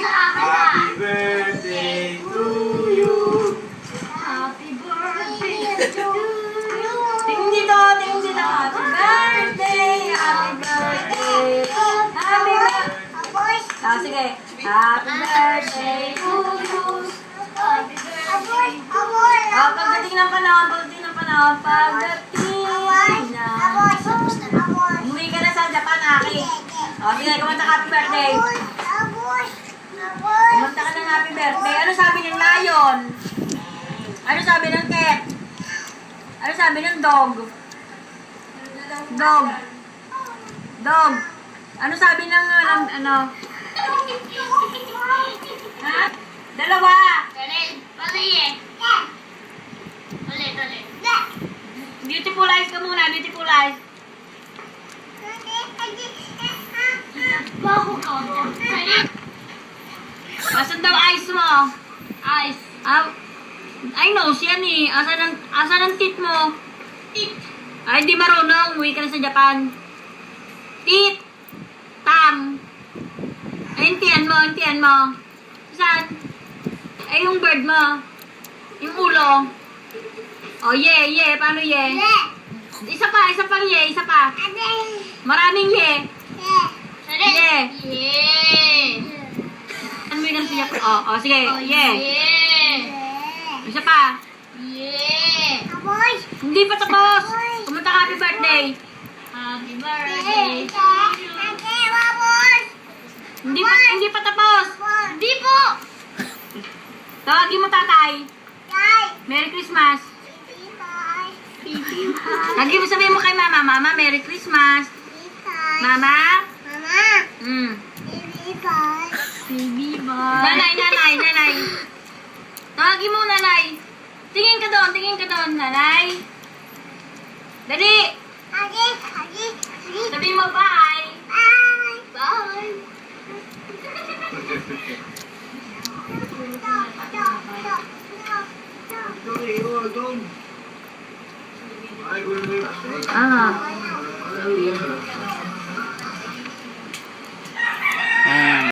Happy birthday to you. Happy birthday to you. Tingin dito, tingin dito. Happy birthday, happy birthday. Happy birthday. Ah, sige. Happy birthday to you. Happy birthday. Ah, pagdating ng panahon, pagdating ng panahon, pagdating na. Umuwi ka na sa Japan, Aki. O, sige, kumanta ka happy birthday. Kumanta ka ng happy birthday. Ano sabi ng lion? Ano sabi ng cat? Ano sabi ng dog? Dog. Dog. Ano sabi ng ano? Ha? Dalawa. Beautiful eyes ka muna, beautiful eyes. Asan daw eyes mo? Eyes. Ay, nose yan eh. Asan ang teeth mo? Teeth. Ay, di marunong. Uwi ka na sa Japan. Teeth. Tang. Ay, intian mo, intian mo. Saan? Ay, yung bird mo. Yung ulo. Oh, ye. Paano ye? Isa pang ye, isa pa. Maraming ye. Ye. Ano mo yung siya? Oh, sige. Ye. Isa pa. Hindi pa tapos. Kumanta ka, happy birthday. Happy birthday. Hindi pa tapos. Hindi po. Tawagin mo tatay. Merry Christmas. Lagi mo sabihin mo kay mama, Mama, Merry Christmas. Mama? Baby boy. Nanay. Tawagin mo, nanay. Tingin ka doon, nanay. Dali. Sabihin mo, bye. Bye. Ay,